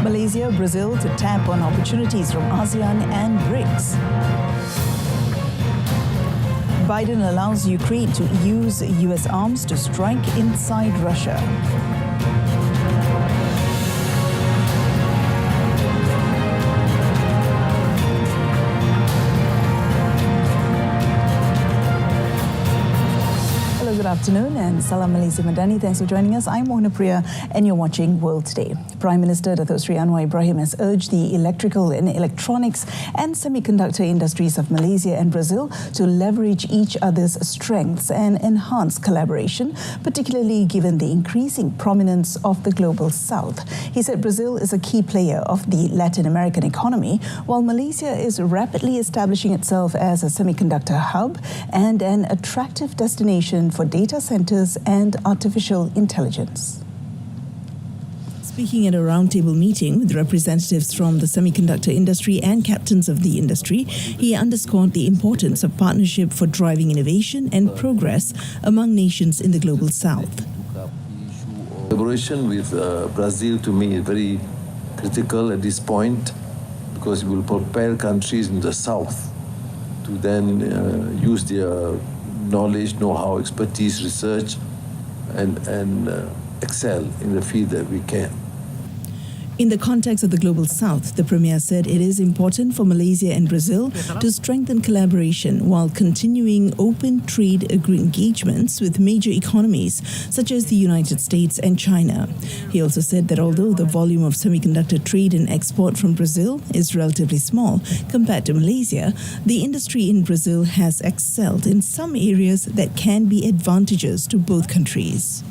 Malaysia, Brazil to tap on opportunities from ASEAN and BRICS. Biden allows Ukraine to use US arms to strike inside Russia. Good afternoon and Salam Malaysia Madani. Thanks for joining us. I'm Mohana Priya and you're watching World Today. Prime Minister Datuk Seri Anwar Ibrahim has urged the electrical and electronics and semiconductor industries of Malaysia and Brazil to leverage each other's strengths and enhance collaboration, particularly given the increasing prominence of the global South. He said Brazil is a key player of the Latin American economy, while Malaysia is rapidly establishing itself as a semiconductor hub and an attractive destination for data centers and artificial intelligence. Speaking at a roundtable meeting with representatives from the semiconductor industry and captains of the industry, he underscored the importance of partnership for driving innovation and progress among nations in the global South. Collaboration with Brazil to me is very critical at this point because it will propel countries in the South to then use their knowledge, know-how, expertise, research, and excel in the field that we can. In the context of the Global South, the Premier said it is important for Malaysia and Brazil to strengthen collaboration while continuing open trade engagements with major economies such as the United States and China. He also said that although the volume of semiconductor trade and export from Brazil is relatively small compared to Malaysia, the industry in Brazil has excelled in some areas that can be advantageous to both countries.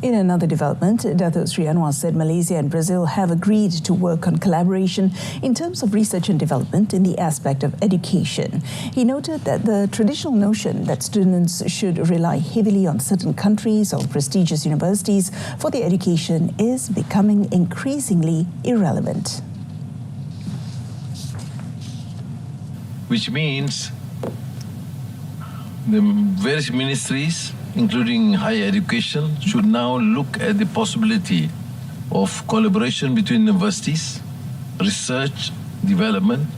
In another development, Datuk Seri Anwar said Malaysia and Brazil have agreed to work on collaboration in terms of research and development in the aspect of education. He noted that the traditional notion that students should rely heavily on certain countries or prestigious universities for their education is becoming increasingly irrelevant. Which means the various ministries, including higher education, should now look at the possibility of collaboration between universities, research, development,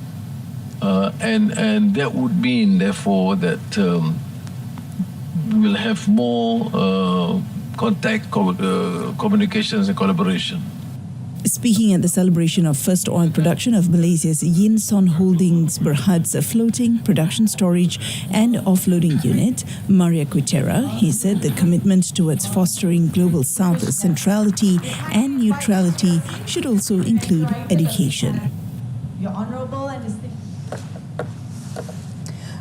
and that would mean, therefore, that we will have more contact, communications and collaboration. Speaking at the celebration of first oil production of Malaysia's Yinson Holdings Berhad's floating production storage and offloading unit, Maria Quitera, he said the commitment towards fostering global South centrality and neutrality should also include education. Your Honourable and Distinguished.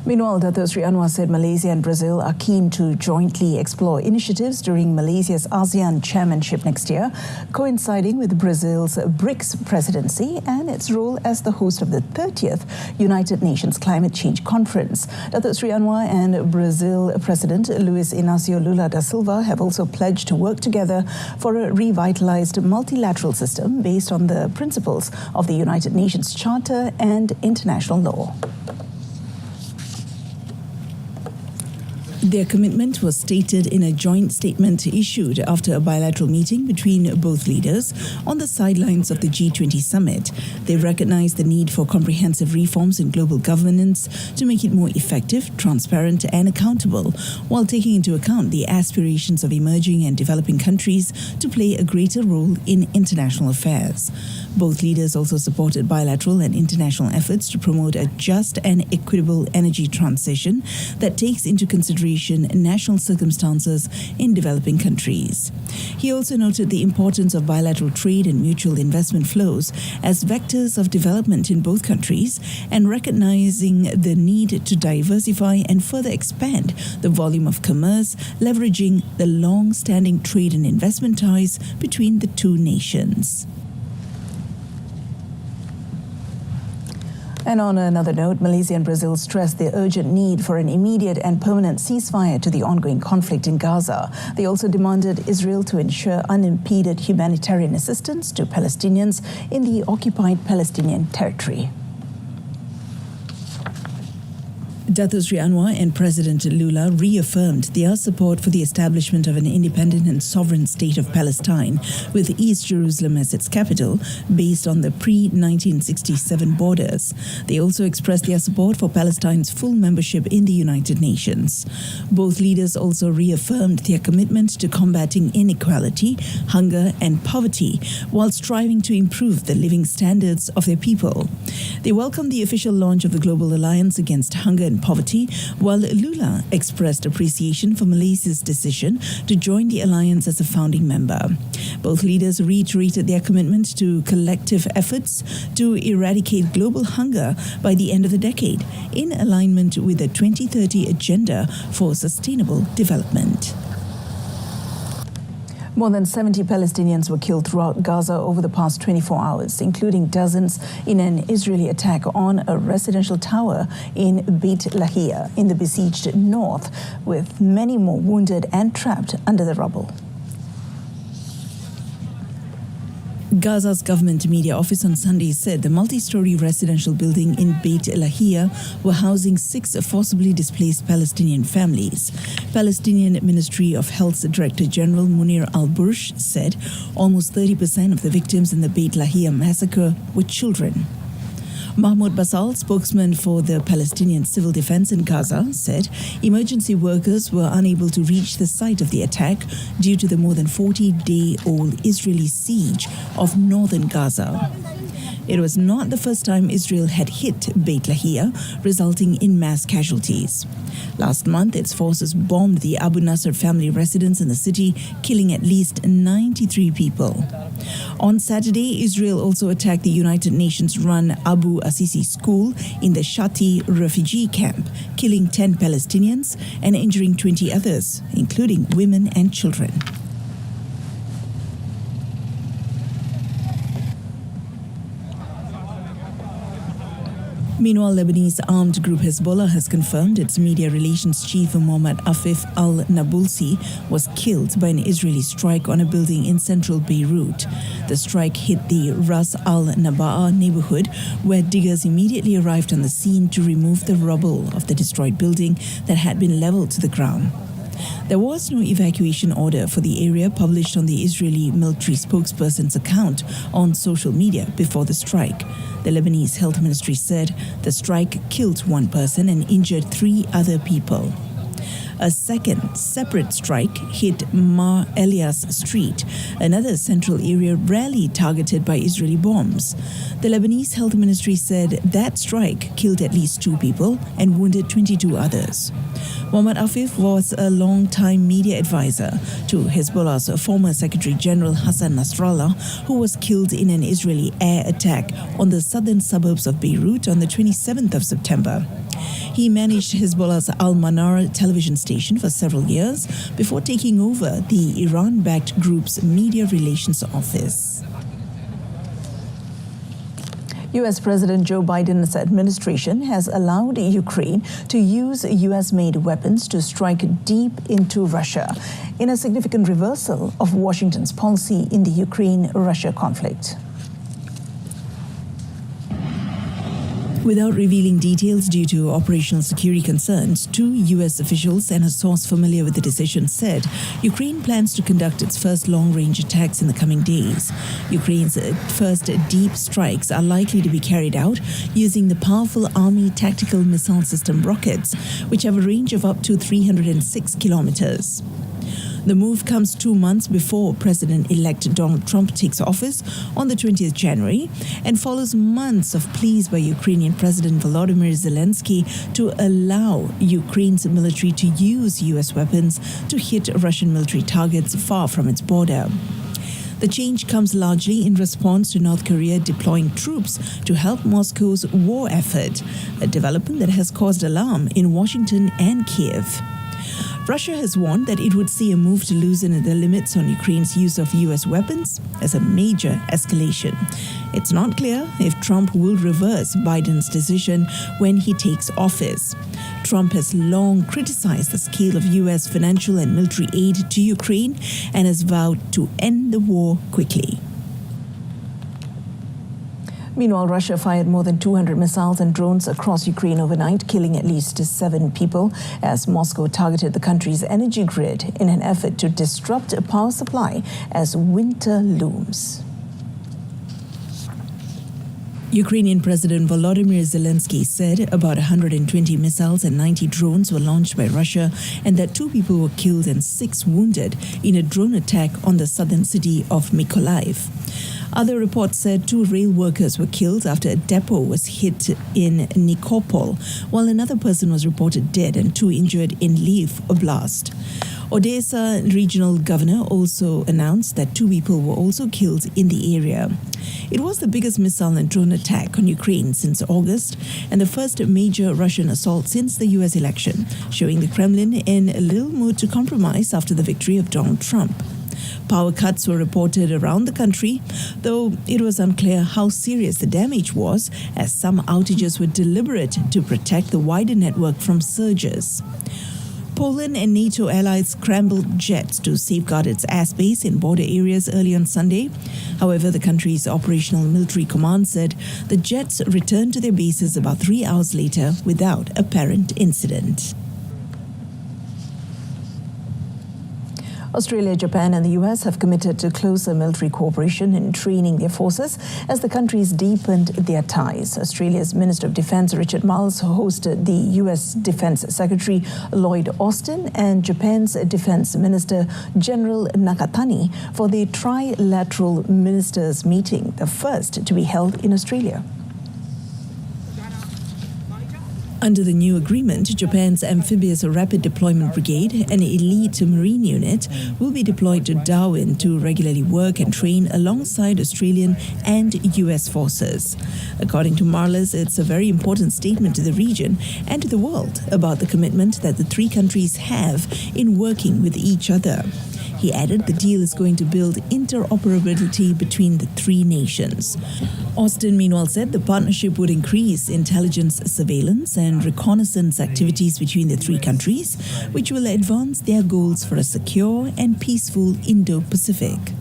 Meanwhile, Datuk Seri Anwar said Malaysia and Brazil are keen to jointly explore initiatives during Malaysia's ASEAN chairmanship next year, coinciding with Brazil's BRICS presidency and its role as the host of the 30th United Nations Climate Change Conference. Datuk Seri Anwar and Brazil President Luiz Inácio Lula da Silva have also pledged to work together for a revitalized multilateral system based on the principles of the United Nations Charter and international law. Their commitment was stated in a joint statement issued after a bilateral meeting between both leaders on the sidelines of the G20 summit. They recognized the need for comprehensive reforms in global governance to make it more effective, transparent and accountable, while taking into account the aspirations of emerging and developing countries to play a greater role in international affairs. Both leaders also supported bilateral and international efforts to promote a just and equitable energy transition that takes into consideration national circumstances in developing countries. He also noted the importance of bilateral trade and mutual investment flows as vectors of development in both countries and recognizing the need to diversify and further expand the volume of commerce, leveraging the long-standing trade and investment ties between the two nations. And on another note, Malaysia and Brazil stressed the urgent need for an immediate and permanent ceasefire to the ongoing conflict in Gaza. They also demanded Israel to ensure unimpeded humanitarian assistance to Palestinians in the occupied Palestinian territory. Dato Sri Anwar and President Lula reaffirmed their support for the establishment of an independent and sovereign state of Palestine with East Jerusalem as its capital, based on the pre-1967 borders. They also expressed their support for Palestine's full membership in the United Nations. Both leaders also reaffirmed their commitment to combating inequality, hunger and poverty, while striving to improve the living standards of their people. They welcomed the official launch of the Global Alliance Against Hunger and Poverty, while Lula expressed appreciation for Malaysia's decision to join the alliance as a founding member. Both leaders reiterated their commitment to collective efforts to eradicate global hunger by the end of the decade, in alignment with the 2030 Agenda for Sustainable Development. More than 70 Palestinians were killed throughout Gaza over the past 24 hours, including dozens in an Israeli attack on a residential tower in Beit Lahia in the besieged north, with many more wounded and trapped under the rubble. Gaza's government media office on Sunday said the multi-story residential building in Beit Lahia were housing 6 forcibly displaced Palestinian families. Palestinian Ministry of Health's Director General Munir al-Bursh said almost 30% of the victims in the Beit Lahia massacre were children. Mahmoud Basal, spokesman for the Palestinian Civil Defense in Gaza, said emergency workers were unable to reach the site of the attack due to the more than 40-day-old Israeli siege of northern Gaza. It was not the first time Israel had hit Beit Lahia, resulting in mass casualties. Last month, its forces bombed the Abu Nasser family residence in the city, killing at least 93 people. On Saturday, Israel also attacked the United Nations-run Abu Assisi school in the Shati refugee camp, killing 10 Palestinians and injuring 20 others, including women and children. Meanwhile, Lebanese armed group Hezbollah has confirmed its media relations chief Mohammad Afif al-Nabulsi was killed by an Israeli strike on a building in central Beirut. The strike hit the Ras al-Naba'a neighborhood, where diggers immediately arrived on the scene to remove the rubble of the destroyed building that had been leveled to the ground. There was no evacuation order for the area published on the Israeli military spokesperson's account on social media before the strike. The Lebanese Health Ministry said the strike killed 1 person and injured 3 other people. A second separate strike hit Mar Elias Street, another central area rarely targeted by Israeli bombs. The Lebanese Health Ministry said that strike killed at least 2 people and wounded 22 others. Mohammad Afif was a long-time media advisor to Hezbollah's former Secretary General Hassan Nasrallah, who was killed in an Israeli air attack on the southern suburbs of Beirut on the 27th of September. He managed Hezbollah's Al-Manar television station for several years before taking over the Iran-backed group's media relations office. U.S. President Joe Biden's administration has allowed Ukraine to use U.S.-made weapons to strike deep into Russia, in a significant reversal of Washington's policy in the Ukraine-Russia conflict. Without revealing details due to operational security concerns, 2 U.S. officials and a source familiar with the decision said Ukraine plans to conduct its first long-range attacks in the coming days. Ukraine's first deep strikes are likely to be carried out using the powerful Army tactical missile system rockets, which have a range of up to 306 kilometers. The move comes 2 months before President-elect Donald Trump takes office on the 20th January and follows months of pleas by Ukrainian President Volodymyr Zelensky to allow Ukraine's military to use U.S. weapons to hit Russian military targets far from its border. The change comes largely in response to North Korea deploying troops to help Moscow's war effort, a development that has caused alarm in Washington and Kiev. Russia has warned that it would see a move to loosen the limits on Ukraine's use of U.S. weapons as a major escalation. It's not clear if Trump will reverse Biden's decision when he takes office. Trump has long criticized the scale of U.S. financial and military aid to Ukraine and has vowed to end the war quickly. Meanwhile, Russia fired more than 200 missiles and drones across Ukraine overnight, killing at least 7 people as Moscow targeted the country's energy grid in an effort to disrupt a power supply as winter looms. Ukrainian President Volodymyr Zelensky said about 120 missiles and 90 drones were launched by Russia and that 2 people were killed and 6 wounded in a drone attack on the southern city of Mykolaiv. Other reports said 2 rail workers were killed after a depot was hit in Nikopol, while another person was reported dead and 2 injured in Lviv Oblast. Odessa regional governor also announced that 2 people were also killed in the area. It was the biggest missile and drone attack on Ukraine since August and the first major Russian assault since the US election, showing the Kremlin in a little mood to compromise after the victory of Donald Trump. Power cuts were reported around the country, though it was unclear how serious the damage was, as some outages were deliberate to protect the wider network from surges. Poland and NATO allies scrambled jets to safeguard its airspace in border areas early on Sunday. However, the country's operational military command said the jets returned to their bases about 3 hours later without apparent incident. Australia, Japan and the US have committed to closer military cooperation in training their forces as the countries deepened their ties. Australia's Minister of Defence Richard Marles hosted the US Defence Secretary Lloyd Austin and Japan's Defence Minister General Nakatani for the trilateral ministers' meeting, the first to be held in Australia. Under the new agreement, Japan's amphibious rapid deployment brigade, an elite marine unit, will be deployed to Darwin to regularly work and train alongside Australian and US forces. According to Marles, it's a very important statement to the region and to the world about the commitment that the 3 countries have in working with each other. He added the deal is going to build interoperability between the 3 nations. Austin, meanwhile, said the partnership would increase intelligence surveillance and reconnaissance activities between the 3 countries, which will advance their goals for a secure and peaceful Indo-Pacific.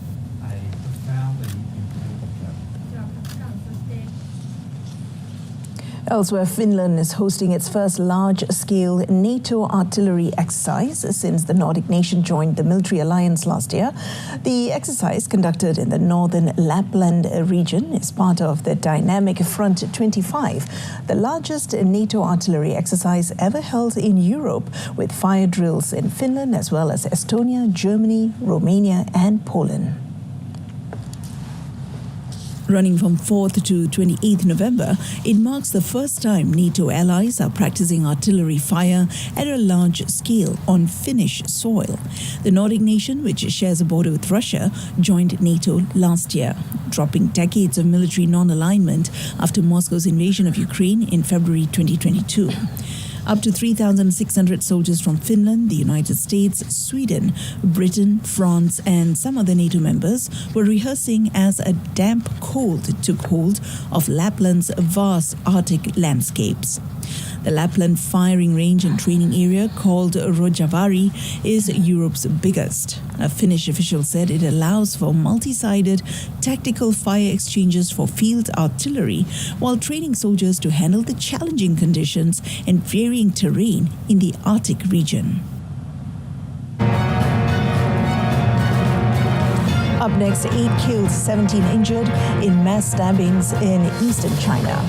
Elsewhere, Finland is hosting its first large-scale NATO artillery exercise since the Nordic nation joined the military alliance last year. The exercise, conducted in the northern Lapland region, is part of the dynamic Front 25, the largest NATO artillery exercise ever held in Europe, with fire drills in Finland as well as Estonia, Germany, Romania and Poland. Running from 4th to 28th November, it marks the first time NATO allies are practicing artillery fire at a large scale on Finnish soil. The Nordic nation, which shares a border with Russia, joined NATO last year, dropping decades of military non-alignment after Moscow's invasion of Ukraine in February 2022. Up to 3,600 soldiers from Finland, the United States, Sweden, Britain, France and some other NATO members were rehearsing as a damp cold took hold of Lapland's vast Arctic landscapes. The Lapland firing range and training area, called Rojavari, is Europe's biggest. A Finnish official said it allows for multi-sided tactical fire exchanges for field artillery while training soldiers to handle the challenging conditions and varying terrain in the Arctic region. Up next, 8 killed, 17 injured in mass stabbings in eastern China.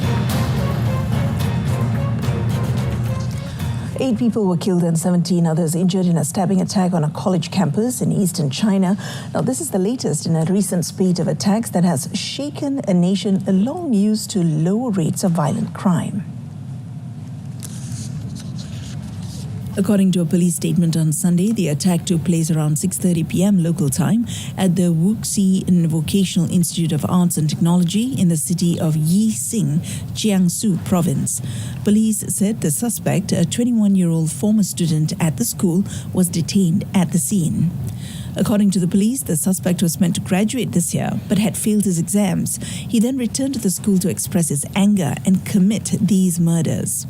8 people were killed and 17 others injured in a stabbing attack on a college campus in eastern China. Now, this is the latest in a recent spate of attacks that has shaken a nation long used to low rates of violent crime. According to a police statement on Sunday, the attack took place around 6:30 p.m. local time at the Wuxi Vocational Institute of Arts and Technology in the city of Yixing, Jiangsu province. Police said the suspect, a 21-year-old former student at the school, was detained at the scene. According to the police, the suspect was meant to graduate this year but had failed his exams. He then returned to the school to express his anger and commit these murders.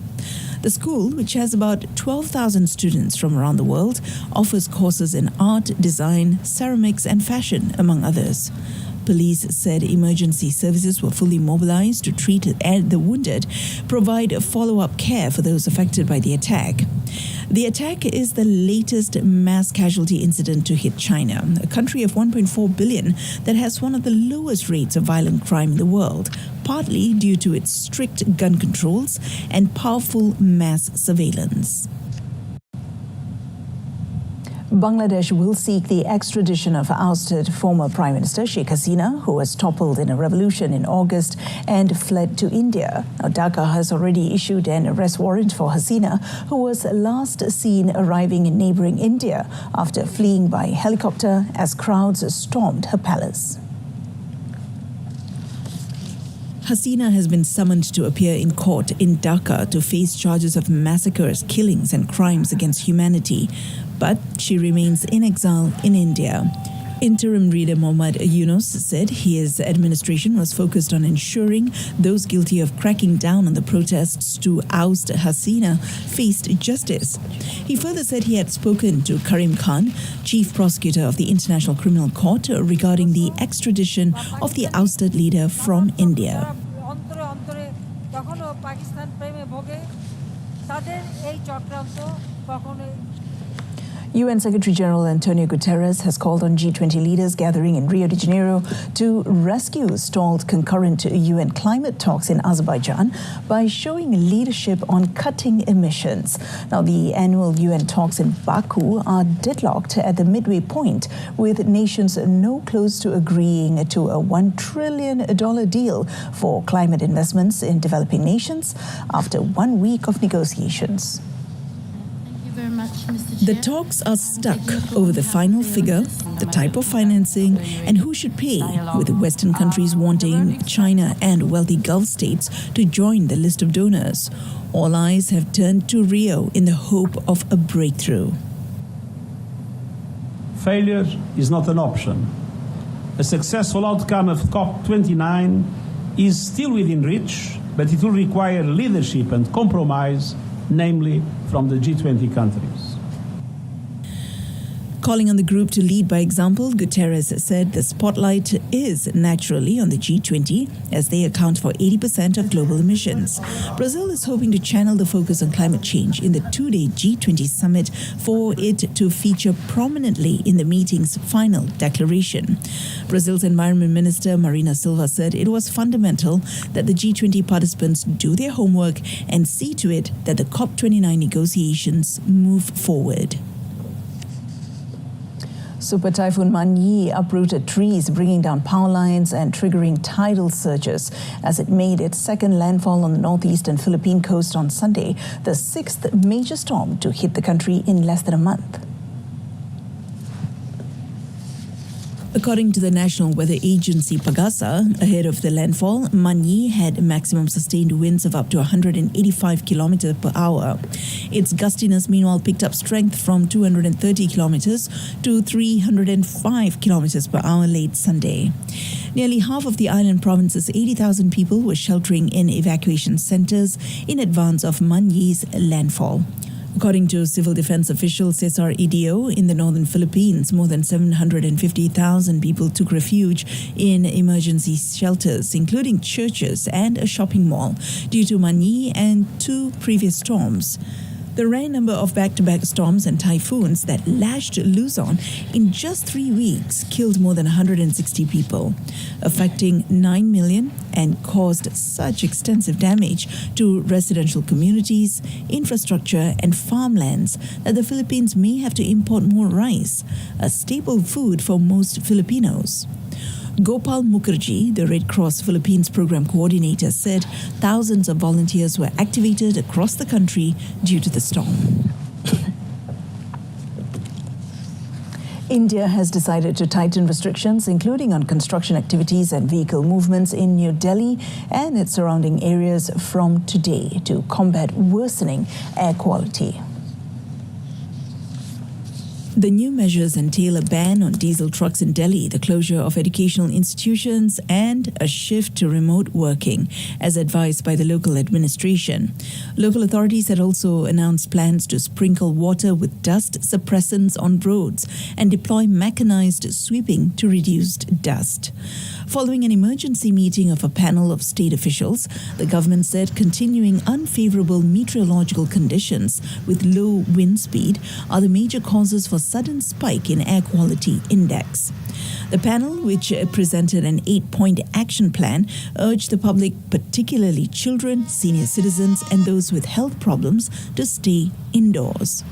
The school, which has about 12,000 students from around the world, offers courses in art, design, ceramics and fashion, among others. Police said emergency services were fully mobilized to treat the wounded, provide follow-up care for those affected by the attack. The attack is the latest mass casualty incident to hit China, a country of 1.4 billion that has one of the lowest rates of violent crime in the world, partly due to its strict gun controls and powerful mass surveillance. Bangladesh will seek the extradition of ousted former Prime Minister Sheikh Hasina, who was toppled in a revolution in August and fled to India. Now, Dhaka has already issued an arrest warrant for Hasina, who was last seen arriving in neighboring India after fleeing by helicopter as crowds stormed her palace. Hasina has been summoned to appear in court in Dhaka to face charges of massacres, killings and crimes against humanity, but she remains in exile in India. Interim leader Mohammad Yunus said his administration was focused on ensuring those guilty of cracking down on the protests to oust Hasina faced justice. He further said he had spoken to Karim Khan, chief prosecutor of the International Criminal Court, regarding the extradition of the ousted leader from India. UN Secretary General Antonio Guterres has called on G20 leaders gathering in Rio de Janeiro to rescue stalled concurrent UN climate talks in Azerbaijan by showing leadership on cutting emissions. Now, the annual UN talks in Baku are deadlocked at the midway point, with nations no close to agreeing to a $1 trillion deal for climate investments in developing nations after 1 week of negotiations. The talks are stuck over the final figure, the type of financing, and who should pay, with Western countries wanting China and wealthy Gulf states to join the list of donors. All eyes have turned to Rio in the hope of a breakthrough. Failure is not an option. A successful outcome of COP29 is still within reach, but it will require leadership and compromise, namely from the G20 countries. Calling on the group to lead by example, Guterres said the spotlight is naturally on the G20 as they account for 80% of global emissions. Brazil is hoping to channel the focus on climate change in the two-day G20 summit for it to feature prominently in the meeting's final declaration. Brazil's Environment Minister Marina Silva said it was fundamental that the G20 participants do their homework and see to it that the COP29 negotiations move forward. Super Typhoon Man-yi uprooted trees, bringing down power lines and triggering tidal surges as it made its second landfall on the northeastern Philippine coast on Sunday, the sixth major storm to hit the country in less than a month. According to the National Weather Agency Pagasa, ahead of the landfall, Man-yi had maximum sustained winds of up to 185 kilometers per hour. Its gustiness, meanwhile, picked up strength from 230 kilometers to 305 kilometers per hour late Sunday. Nearly half of the island province's 80,000 people were sheltering in evacuation centers in advance of Man-yi's landfall. According to civil defense official Cesar Idio, in the northern Philippines, more than 750,000 people took refuge in emergency shelters, including churches and a shopping mall, due to Man-yi and two previous storms. The rare number of back-to-back storms and typhoons that lashed Luzon in just 3 weeks killed more than 160 people, affecting 9 million and caused such extensive damage to residential communities, infrastructure and farmlands that the Philippines may have to import more rice, a staple food for most Filipinos. Gopal Mukherjee, the Red Cross Philippines program coordinator, said thousands of volunteers were activated across the country due to the storm. India has decided to tighten restrictions, including on construction activities and vehicle movements in New Delhi and its surrounding areas from today to combat worsening air quality. The new measures entail a ban on diesel trucks in Delhi, the closure of educational institutions, and a shift to remote working, as advised by the local administration. Local authorities had also announced plans to sprinkle water with dust suppressants on roads and deploy mechanized sweeping to reduce dust. Following an emergency meeting of a panel of state officials, the government said continuing unfavorable meteorological conditions with low wind speed are the major causes for sudden spike in air quality index. The panel, which presented an 8-point action plan, urged the public, particularly children, senior citizens, and those with health problems, to stay indoors.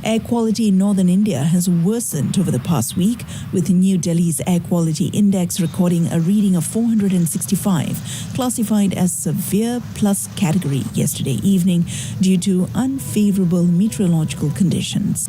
Air quality in northern India has worsened over the past week, with New Delhi's air quality index recording a reading of 465, classified as severe plus category yesterday evening due to unfavorable meteorological conditions.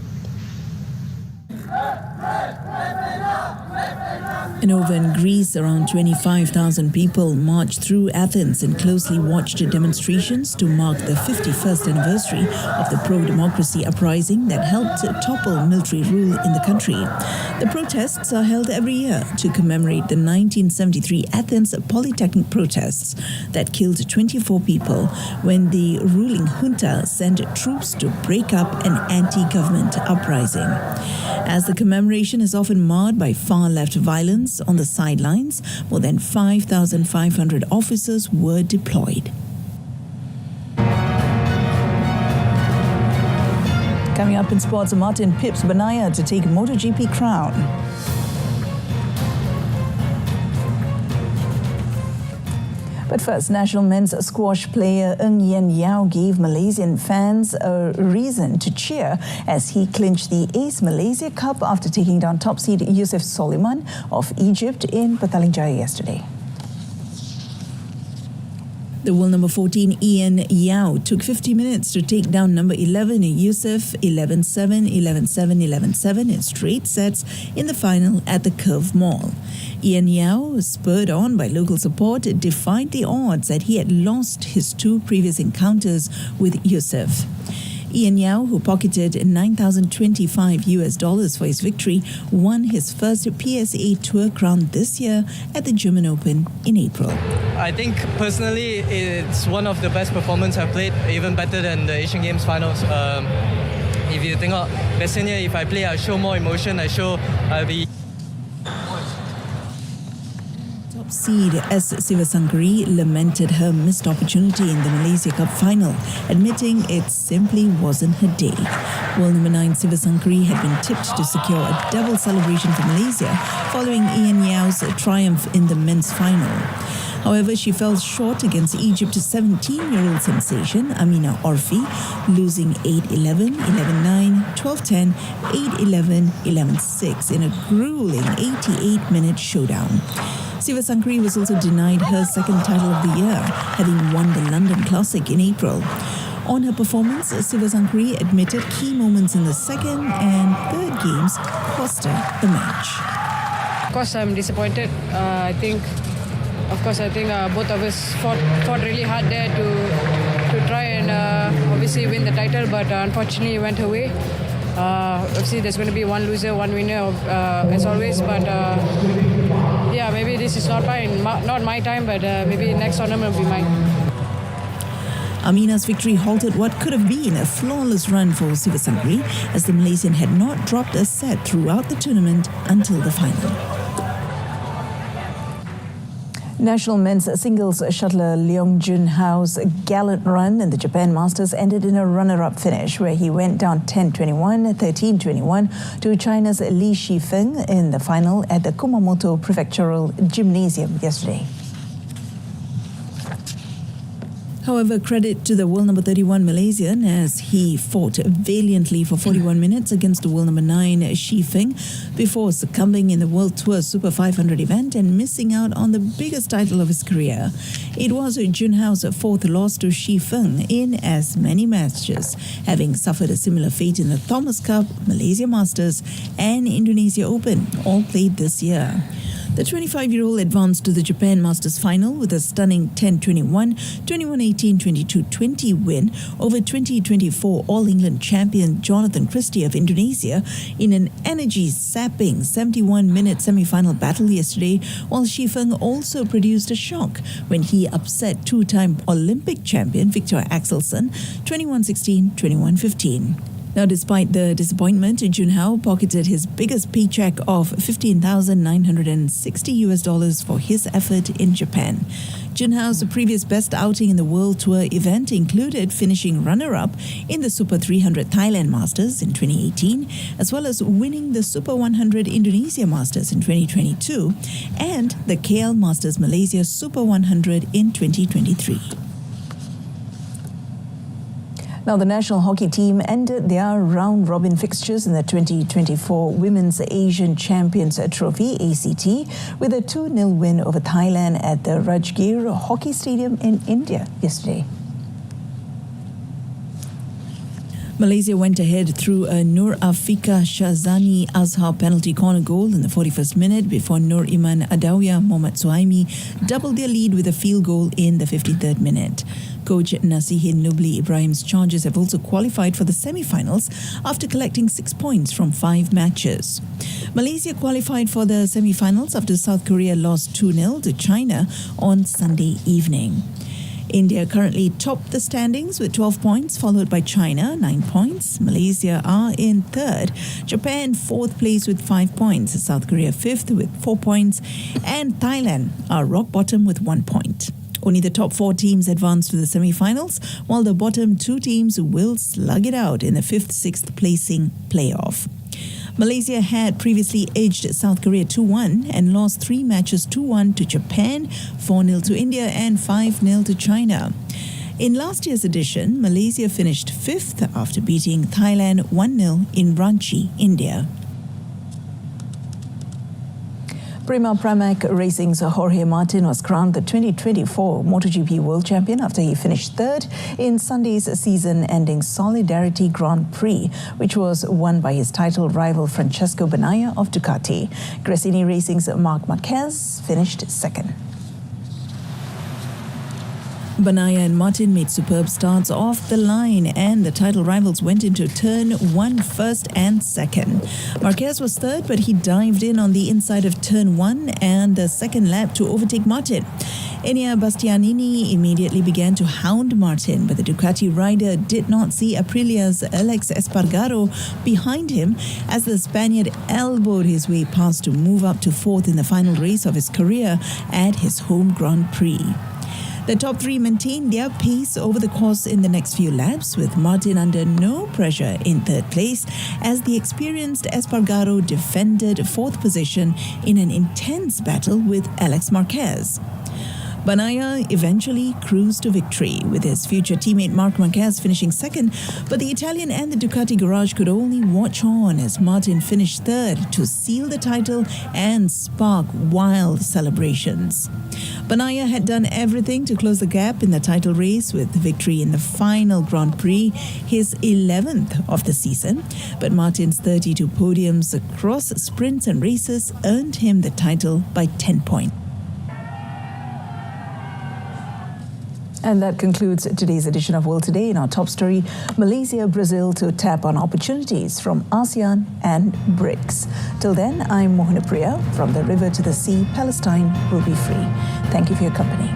And over in Greece, around 25,000 people marched through Athens in closely watched demonstrations to mark the 51st anniversary of the pro-democracy uprising that helped topple military rule in the country. The protests are held every year to commemorate the 1973 Athens Polytechnic protests that killed 24 people when the ruling junta sent troops to break up an anti-government uprising. As the commemoration is often marred by far-left violence on the sidelines, more than 5,500 officers were deployed. Coming up in sports, Martin pips Banaya to take MotoGP crown. But first, national men's squash player Ng Yen Yao gave Malaysian fans a reason to cheer as he clinched the Ace Malaysia Cup after taking down top seed Yusuf Soliman of Egypt in Petaling Jaya yesterday. The world number 14, Ian Yao, took 50 minutes to take down number 11, Yusuf, 11-7, 11-7, 11-7 in straight sets in the final at the Curve Mall. Ian Yao, spurred on by local support, defied the odds that he had lost his two previous encounters with Yusuf. Ian Yao, who pocketed $9,025 for his victory, won his first PSA Tour crown this year at the German Open in April. I think personally it's one of the best performances I've played, even better than the Asian Games finals. If you think of biasanya, if I play, I show more emotion, I'll be... Top seed S. Sivasankari lamented her missed opportunity in the Malaysia Cup final, admitting it simply wasn't her day. World number 9 Sivasankari had been tipped to secure a double celebration for Malaysia following Ian Yao's triumph in the men's final. However, she fell short against Egypt's 17-year-old sensation, Amina Orfi, losing 8-11, 11-9, 12-10, 8-11, 11-6 in a grueling 88-minute showdown. Sivasankari was also denied her second title of the year, having won the London Classic in April. On her performance, Sivasankari admitted key moments in the second and third games cost her the match. Of course, I'm disappointed. I think both of us fought really hard there to try and obviously win the title, but unfortunately it went her way. Obviously there's going to be one loser, one winner as always, but maybe this is not my time, but maybe next tournament will be mine. Amina's victory halted what could have been a flawless run for Sivasankari, as the Malaysian had not dropped a set throughout the tournament until the final. National men's singles shuttler Leong Jun Hao's gallant run in the Japan Masters ended in a runner-up finish, where he went down 10-21, 13-21 to China's Li Shifeng in the final at the Kumamoto Prefectural Gymnasium yesterday. However, credit to the world number 31 Malaysian, as he fought valiantly for 41 minutes against the world number 9 Shifeng before succumbing in the World Tour Super 500 event and missing out on the biggest title of his career. It was Junhao's fourth loss to Shifeng in as many matches, having suffered a similar fate in the Thomas Cup, Malaysia Masters and Indonesia Open, all played this year. The 25-year-old advanced to the Japan Masters final with a stunning 10-21, 21-18, 22-20 win over 2024 All-England champion Jonathan Christie of Indonesia in an energy-sapping 71-minute semi-final battle yesterday, while Shifeng also produced a shock when he upset two-time Olympic champion Victor Axelsen 21-16, 21-15. Now, despite the disappointment, Junhao pocketed his biggest paycheck of $15,960 for his effort in Japan. Junhao's previous best outing in the World Tour event included finishing runner-up in the Super 300 Thailand Masters in 2018, as well as winning the Super 100 Indonesia Masters in 2022 and the KL Masters Malaysia Super 100 in 2023. Now, the national hockey team ended their round-robin fixtures in the 2024 Women's Asian Champions Trophy, ACT, with a 2-0 win over Thailand at the Rajgir Hockey Stadium in India yesterday. Malaysia went ahead through a Nur Afika Shazani Azhar penalty corner goal in the 41st minute before Nur Iman Adawiyah Mohamed Suhaimi doubled their lead with a field goal in the 53rd minute. Coach Nasihin Nubli Ibrahim's Chargers have also qualified for the semi-finals after collecting 6 points from 5 matches. Malaysia qualified for the semi-finals after South Korea lost 2-0 to China on Sunday evening. India currently top the standings with 12 points, followed by China, 9 points. Malaysia are in third. Japan, fourth place with 5 points. South Korea, fifth with 4 points. And Thailand are rock bottom with 1 point. Only the top 4 teams advance to the semi-finals, while the bottom 2 teams will slug it out in the 5th, 6th placing playoff. Malaysia had previously edged South Korea 2-1 and lost 3 matches 2-1 to Japan, 4-0 to India and 5-0 to China. In last year's edition, Malaysia finished 5th after beating Thailand 1-0 in Ranchi, India. Prima Pramac Racing's Jorge Martin was crowned the 2024 MotoGP World Champion after he finished third in Sunday's season-ending Solidarity Grand Prix, which was won by his title rival Francesco Bagnaia of Ducati. Gresini Racing's Marc Marquez finished second. Bagnaia and Martin made superb starts off the line, and the title rivals went into turn 1 first and second. Marquez was third, but he dived in on the inside of turn 1 and the second lap to overtake Martin. Enea Bastianini immediately began to hound Martin, but the Ducati rider did not see Aprilia's Alex Espargaro behind him as the Spaniard elbowed his way past to move up to fourth in the final race of his career at his home Grand Prix. The top 3 maintained their pace over the course in the next few laps, with Martin under no pressure in third place as the experienced Espargaro defended 4th position in an intense battle with Alex Marquez. Bagnaia eventually cruised to victory, with his future teammate Marc Marquez finishing second, but the Italian and the Ducati garage could only watch on as Martin finished third to seal the title and spark wild celebrations. Bagnaia had done everything to close the gap in the title race with victory in the final Grand Prix, his 11th of the season, but Martin's 32 podiums across sprints and races earned him the title by 10 points. And that concludes today's edition of World Today. In our top story, Malaysia, Brazil to tap on opportunities from ASEAN and BRICS. Till then, I'm Mohana Priya. From the river to the sea, Palestine will be free. Thank you for your company.